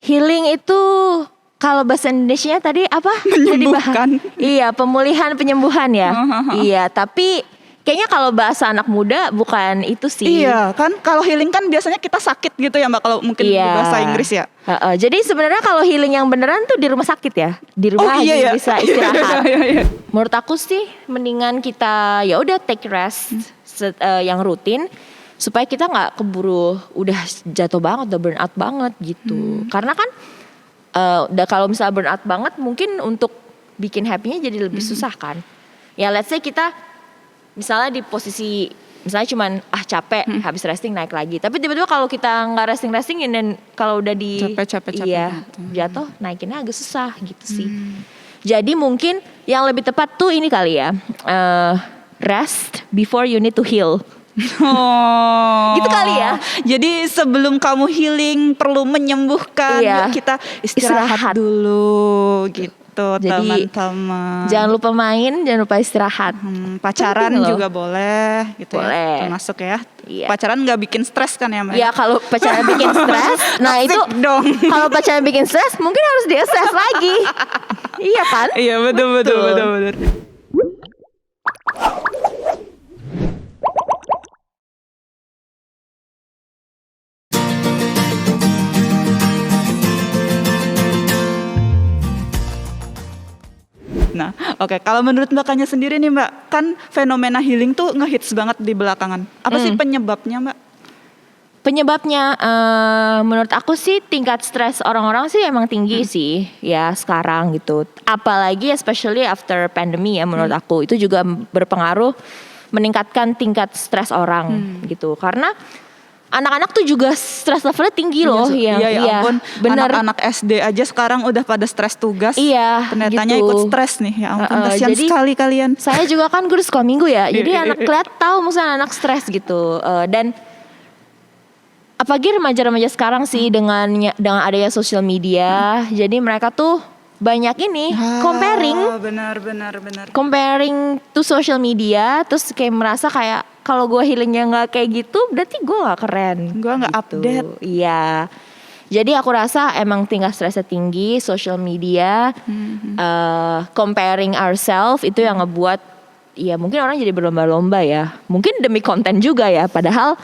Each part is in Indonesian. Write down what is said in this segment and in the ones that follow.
Healing itu kalau bahasa Indonesianya tadi apa? Menyembuhkan. Iya, pemulihan, penyembuhan ya. Iya, tapi kayaknya kalau bahasa anak muda bukan itu sih. Iya kan, kalau healing kan biasanya kita sakit gitu ya Mbak, kalau mungkin di bahasa Inggris ya. Jadi sebenarnya kalau healing yang beneran tuh di rumah sakit ya, di rumah aja bisa istirahat. Menurut aku sih mendingan kita ya udah take rest yang rutin supaya kita nggak keburu udah jatuh banget, udah burn out banget gitu. Karena kan udah kalau misalnya burn out banget mungkin untuk bikin happy-nya jadi lebih susah kan. Ya let's say kita misalnya di posisi misalnya cuman capek habis resting naik lagi. Tapi tiba-tiba kalau kita nggak resting-restingin dan kalau udah di capek jatuh naikinnya agak susah gitu sih. Jadi mungkin yang lebih tepat tuh ini kali ya. Rest before you need to heal. Gitu kali ya. Jadi sebelum kamu healing perlu menyembuhkan, kita istirahat dulu gitu. Jadi teman-teman jangan lupa main, jangan lupa istirahat. Pacaran juga boleh gitu boleh. Ya, termasuk ya. Pacaran nggak bikin stres kan ya Mbak? Ya kalau pacaran bikin stres, nah itu dong. Kalau pacaran bikin stres mungkin harus dia stres lagi. Iya kan? Iya betul. Nah, oke. Kalau menurut Mbak Kanya sendiri nih Mbak, kan fenomena healing tuh ngehits banget di belakangan. Apa sih penyebabnya Mbak? Penyebabnya menurut aku sih tingkat stres orang-orang sih emang tinggi sih ya sekarang gitu. Apalagi especially after pandemi ya menurut aku itu juga berpengaruh meningkatkan tingkat stres orang gitu. Karena anak-anak tuh juga stres levelnya tinggi loh. Iya, ampun. Bener. Anak-anak SD aja sekarang udah pada stres tugas. Iya. Ternyatanya gitu. Ikut stres nih. Ya ampun, kasihan sekali kalian. Saya juga kan guru sekolah minggu ya. Jadi anak lihat tahu misalnya anak stres gitu. Dan apalagi remaja-remaja sekarang sih dengan adanya sosial media. Jadi mereka tuh banyak ini comparing. Benar. Comparing to social media, terus kayak merasa kayak kalau gue healingnya nggak kayak gitu, berarti gue nggak keren. Gue nggak gitu. update. Iya. Jadi aku rasa emang tingkat stresnya tinggi, social media, comparing ourselves itu yang ngebuat, ya mungkin orang jadi berlomba-lomba ya. Mungkin demi konten juga ya. Padahal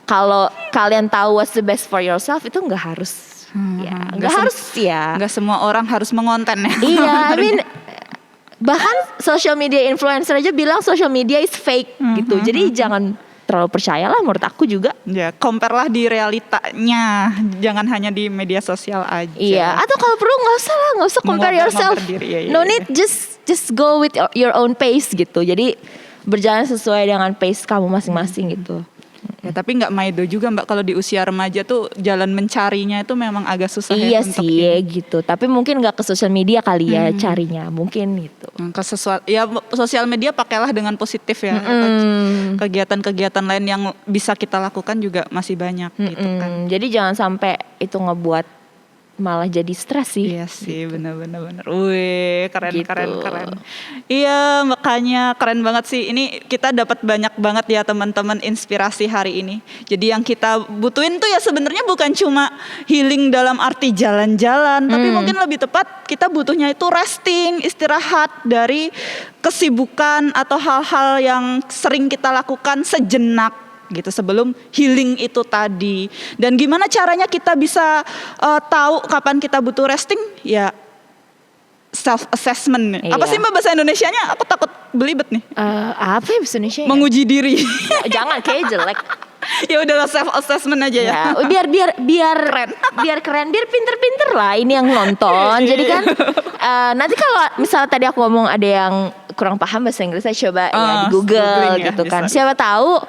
kalau kalian tahu what's the best for yourself itu nggak harus. Ya, nggak harus ya. Nggak semua orang harus mengonten ya. Iya, I mean bahkan social media influencer aja bilang social media is fake gitu. Jadi jangan terlalu percayalah menurut aku juga. Ya, compare lah di realitanya, jangan hanya di media sosial aja. Iya, atau kalau perlu nggak usah compare yourself. No need, just go with your own pace gitu. Jadi berjalan sesuai dengan pace kamu masing-masing gitu. Ya, tapi nggak maido juga Mbak, kalau di usia remaja tuh jalan mencarinya itu memang agak susah iya ya untuk sih gitu. Tapi mungkin nggak ke sosial media kali ya carinya, mungkin gitu. Ke sosial media pakailah dengan positif ya. Kegiatan-kegiatan lain yang bisa kita lakukan juga masih banyak gitu kan. Jadi jangan sampai itu ngebuat malah jadi stres sih. Iya sih, gitu. benar. Wih, keren. Iya, makanya keren banget sih. Ini kita dapat banyak banget ya teman-teman inspirasi hari ini. Jadi yang kita butuhin tuh ya sebenarnya bukan cuma healing dalam arti jalan-jalan, tapi mungkin lebih tepat kita butuhnya itu resting, istirahat dari kesibukan atau hal-hal yang sering kita lakukan sejenak gitu sebelum healing itu tadi. Dan gimana caranya kita bisa tahu kapan kita butuh resting? Ya self assessment. Apa sih Mbak bahasa Indonesianya? Aku takut belibet nih. Apa ya bahasa Indonesia? Menguji diri. Jangan, kayak jelek. Ya udahlah self assessment aja ya. Biar keren. Biar keren, biar pinter-pinter lah ini yang nonton. Jadi kan nanti kalau misalnya tadi aku ngomong ada yang kurang paham bahasa Inggris, saya coba ya di Google gitu ya, kan. Siapa tahu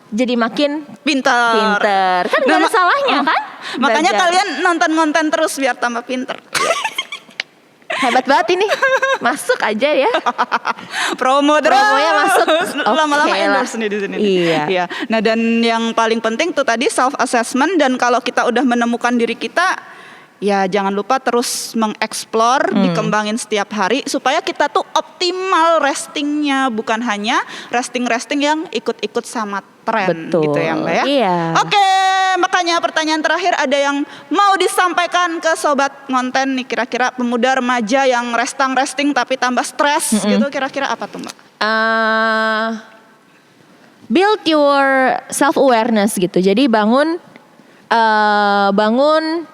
jadi makin pinter. Kan gak ada salahnya kan? Makanya kalian nonton konten terus biar tambah pinter. Hebat banget ini. Masuk aja ya. Promonya masuk. Lama-lama endorse nih di sini. Iya. Nah, dan yang paling penting tuh tadi self assessment, dan kalau kita udah menemukan diri kita, ya jangan lupa terus mengeksplor, dikembangin setiap hari supaya kita tuh optimal restingnya, bukan hanya resting yang ikut-ikut sama tren. Betul. Gitu ya Mbak ya. Iya. Oke, makanya pertanyaan terakhir, ada yang mau disampaikan ke sobat ngonten nih, kira-kira pemuda remaja yang resting tapi tambah stres gitu, kira-kira apa tuh Mbak? Build your self awareness gitu. Jadi bangun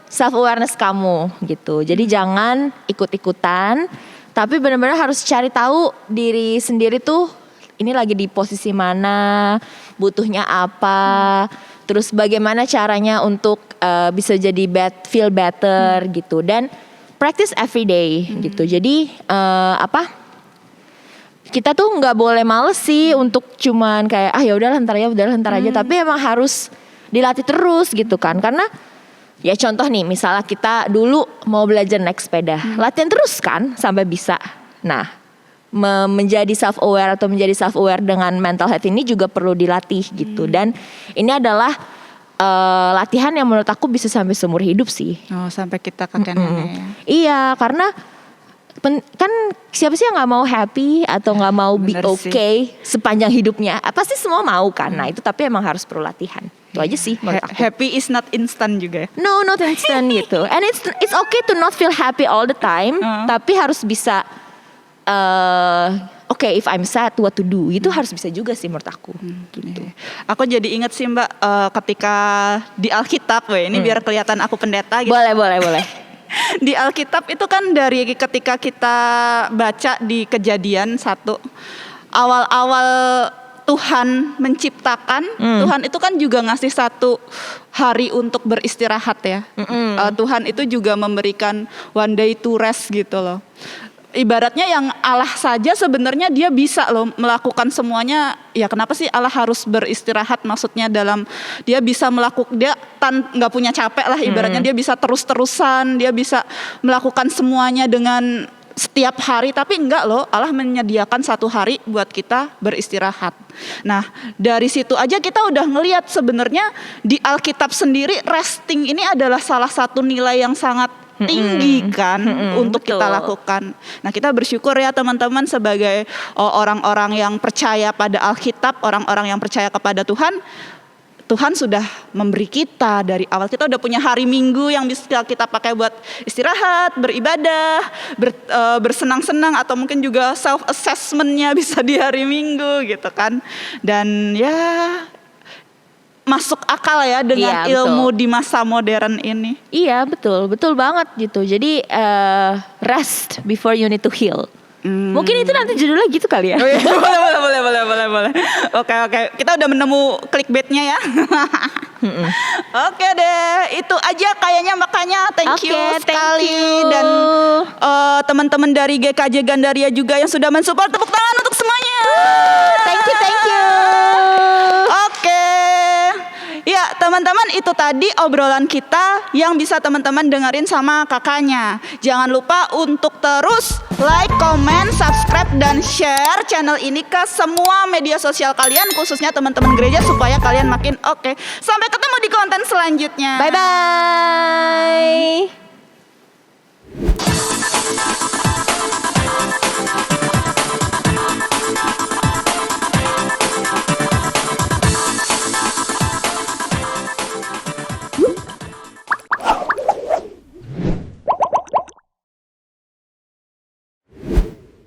self awareness kamu gitu. Jadi jangan ikut-ikutan, tapi benar-benar harus cari tahu diri sendiri tuh ini lagi di posisi mana, butuhnya apa, terus bagaimana caranya untuk bisa jadi feel better gitu, dan practice every day gitu. Jadi kita tuh nggak boleh males sih untuk cuman kayak ya udahlah ntar aja, tapi emang harus dilatih terus gitu kan. Karena ya contoh nih, misalnya kita dulu mau belajar naik sepeda, latihan terus kan sampai bisa. Nah, menjadi self aware atau menjadi self aware dengan mental health ini juga perlu dilatih gitu. Dan ini adalah latihan yang menurut aku bisa sampai seumur hidup sih. Oh, sampai kita kakek nenek ya. Iya, karena kan siapa sih yang nggak mau happy atau nggak mau be okay sepanjang hidupnya? Pasti semua mau kan. Nah itu tapi emang harus perlu latihan. Itu aja sih menurut aku. Happy is not instant juga. No, not instant gitu. And it's okay to not feel happy all the time. Tapi harus bisa okay, if I'm sad, what to do? Itu harus bisa juga sih menurut aku. Gitu. Aku jadi ingat sih Mbak, ketika di Alkitab, ini biar kelihatan aku pendeta gitu. Boleh. Di Alkitab itu kan dari ketika kita baca di Kejadian 1, awal-awal Tuhan menciptakan, Tuhan itu kan juga ngasih 1 hari untuk beristirahat ya. Tuhan itu juga memberikan one day to rest gitu loh. Ibaratnya yang Allah saja sebenarnya dia bisa loh melakukan semuanya. Ya kenapa sih Allah harus beristirahat? Maksudnya dalam dia bisa melakukan, dia nggak punya capek lah ibaratnya. Dia bisa terus-terusan, dia bisa melakukan semuanya dengan setiap hari. Tapi enggak loh, Allah menyediakan 1 hari buat kita beristirahat. Nah dari situ aja kita udah ngelihat sebenarnya di Alkitab sendiri resting ini adalah salah satu nilai yang sangat tinggi kan untuk kita lakukan. Nah kita bersyukur ya teman-teman sebagai orang-orang yang percaya pada Alkitab, orang-orang yang percaya kepada Tuhan. Tuhan sudah memberi kita dari awal, kita udah punya hari Minggu yang bisa kita pakai buat istirahat, beribadah, bersenang-senang, atau mungkin juga self assessmentnya bisa di hari Minggu gitu kan. Dan ya masuk akal ya dengan ilmu di masa modern ini. Iya betul banget gitu. Jadi rest before you need to heal. Mungkin itu nanti judulnya gitu kali ya. Oh, iya. boleh. Oke. Kita udah menemu clickbaitnya ya. Oke deh, itu aja kayaknya, makanya thank you sekali. Dan teman-teman dari GKJ Gandaria juga yang sudah mensupport, tepuk tangan untuk semuanya. Thank you. Oke. Ya teman-teman, itu tadi obrolan kita yang bisa teman-teman dengerin sama kakaknya. Jangan lupa untuk terus like, comment, subscribe, dan share channel ini ke semua media sosial kalian, khususnya teman-teman gereja, supaya kalian makin oke. Sampai ketemu di konten selanjutnya. Bye-bye.